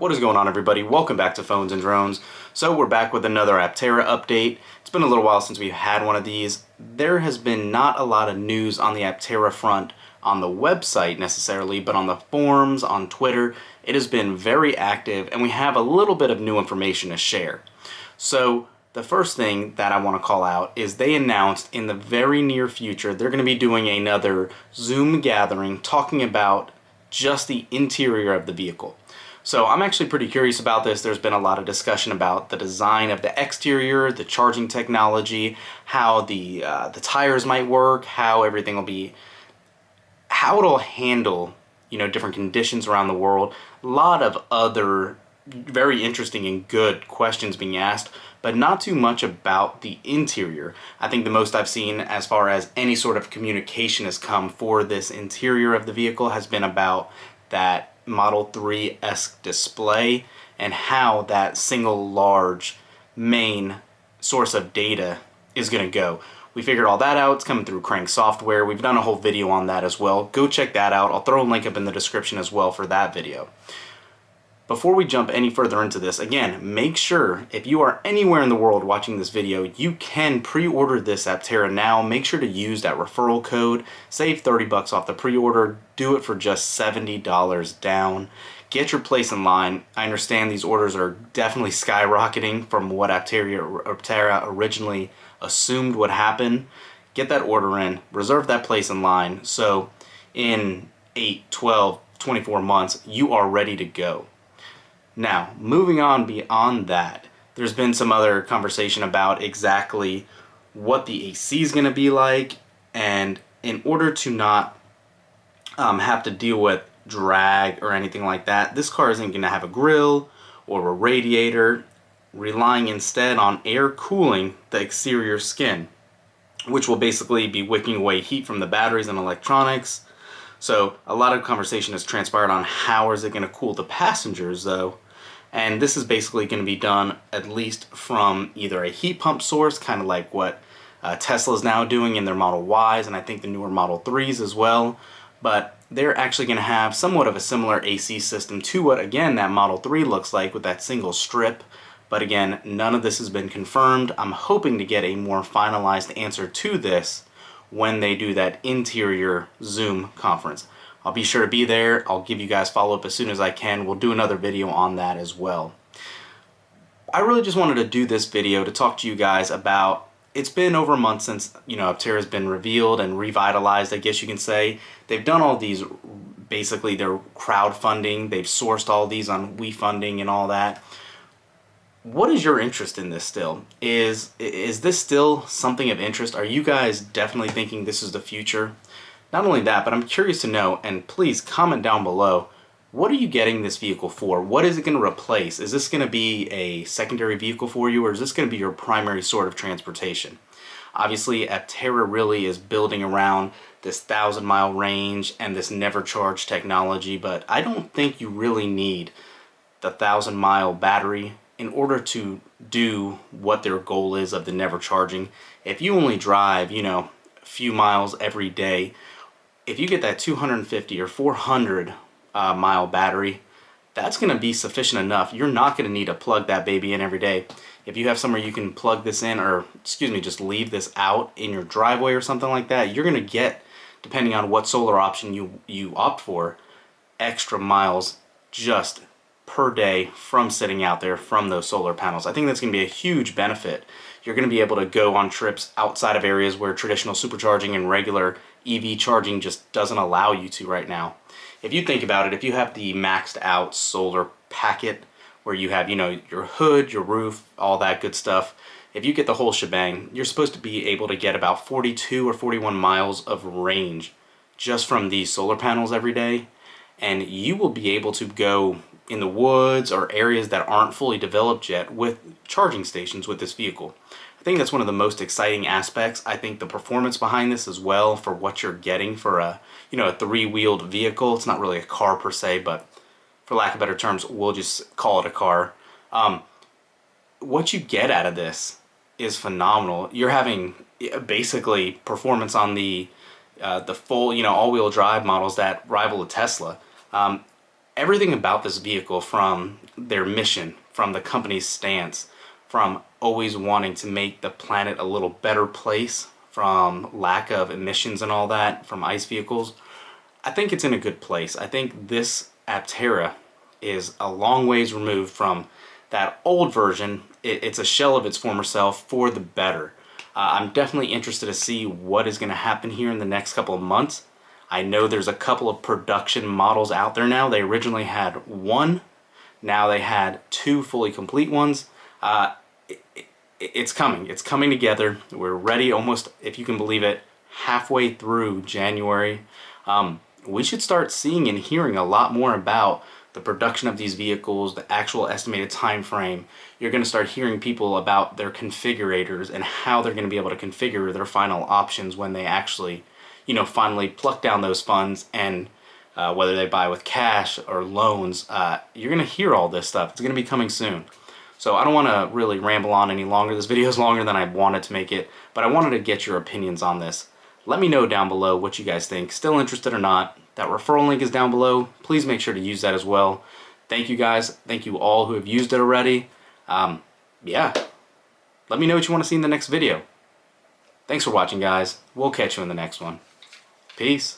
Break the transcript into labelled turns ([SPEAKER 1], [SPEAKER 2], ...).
[SPEAKER 1] What is going on, everybody? Welcome back to Phones and Drones. So we're back with another Aptera update. It's been a little while since we've had one of these. There has been not a lot of news on the Aptera front on the website necessarily, but on the forums, on Twitter, it has been very active, and we have a little bit of new information to share. So the first thing that I want to call out is they announced in the very near future they're going to be doing another Zoom gathering talking about just the interior of the vehicle. So I'm actually pretty curious about this. There's been a lot of discussion about the design of the exterior, the charging technology, how the tires might work, how everything will be, how it'll handle, different conditions around the world. A lot of other very interesting and good questions being asked, but not too much about the interior. I think the most I've seen as far as any sort of communication has come for this interior of the vehicle has been about that Model 3-esque display and how that single large main source of data is going to go. We figured all that out. It's coming through Crank software. We've done a whole video on that as well. Go check that out. I'll throw a link up in the description as well for that video. Before we jump any further into this, again, make sure if you are anywhere in the world watching this video, you can pre-order this Aptera now. Make sure to use that referral code. Save 30 bucks off the pre-order. Do it for just $70 down. Get your place in line. I understand these orders are definitely skyrocketing from what Aptera originally assumed would happen. Get that order in. Reserve that place in line so in 8, 12, 24 months, you are ready to go. Now, moving on beyond that, there's been some other conversation about exactly what the AC is going to be like, and in order to not have to deal with drag or anything like that, this car isn't going to have a grill or a radiator, relying instead on air cooling the exterior skin, which will basically be wicking away heat from the batteries and electronics. So a lot of conversation has transpired on how is it going to cool the passengers though. And this is basically going to be done at least from either a heat pump source, kind of like what Tesla is now doing in their Model Ys, and I think the newer Model 3s as well. But they're actually going to have somewhat of a similar AC system to what, again, that Model 3 looks like with that single strip. But again, none of this has been confirmed. I'm hoping to get a more finalized answer to this when they do that interior Zoom conference. I'll be sure to be there. I'll give you guys follow-up as soon as I can. We'll do another video on that as well. I really just wanted to do this video to talk to you guys about, it's been over a month since, Aptera's been revealed and revitalized, I guess you can say. They've done all these, basically their crowdfunding. They've sourced all these on WeFunding and all that. What is your interest in this still? Is this still something of interest? Are you guys definitely thinking this is the future? Not only that, but I'm curious to know, and please comment down below, what are you getting this vehicle for? What is it going to replace? Is this going to be a secondary vehicle for you, or is this going to be your primary sort of transportation? Obviously, Aptera really is building around this 1,000-mile range and this never charge technology, but I don't think you really need the 1,000-mile battery in order to do what their goal is of the never charging. If you only drive, a few miles every day, if you get that 250 or 400 mile battery, that's going to be sufficient enough. You're not going to need to plug that baby in every day. If you have somewhere you can plug this in, or just leave this out in your driveway or something like that, you're going to get, depending on what solar option you opt for, extra miles just per day from sitting out there from those solar panels. I think that's going to be a huge benefit. You're going to be able to go on trips outside of areas where traditional supercharging and regular EV charging just doesn't allow you to right now. If you think about it, if you have the maxed out solar packet where you have, your hood, your roof, all that good stuff, if you get the whole shebang, you're supposed to be able to get about 42 or 41 miles of range just from these solar panels every day. And you will be able to go in the woods or areas that aren't fully developed yet with charging stations with this vehicle. I think that's one of the most exciting aspects. I think the performance behind this as well for what you're getting for a, a three-wheeled vehicle. It's not really a car per se, but for lack of better terms, we'll just call it a car. What you get out of this is phenomenal. You're having basically performance on the full, all-wheel drive models that rival a Tesla. everything about this vehicle, from their mission, from the company's stance, from always wanting to make the planet a little better place, from lack of emissions and all that from ICE vehicles, I think it's in a good place. I think this Aptera is a long ways removed from that old version. It's a shell of its former self for the better. I'm definitely interested to see what is going to happen here in the next couple of months. I know there's a couple of production models out there now. They originally had one. Now they had two fully complete ones. It's coming. It's coming together. We're ready almost, if you can believe it, halfway through January. We should start seeing and hearing a lot more about the production of these vehicles, the actual estimated time frame. You're going to start hearing people about their configurators and how they're going to be able to configure their final options when they actually, finally pluck down those funds, and whether they buy with cash or loans. You're going to hear all this stuff. It's going to be coming soon. So I don't want to really ramble on any longer. This video is longer than I wanted to make it, but I wanted to get your opinions on this. Let me know down below what you guys think. Still interested or not? That referral link is down below. Please make sure to use that as well. Thank you guys. Thank you all who have used it already. Yeah. Let me know what you want to see in the next video. Thanks for watching, guys. We'll catch you in the next one. Peace.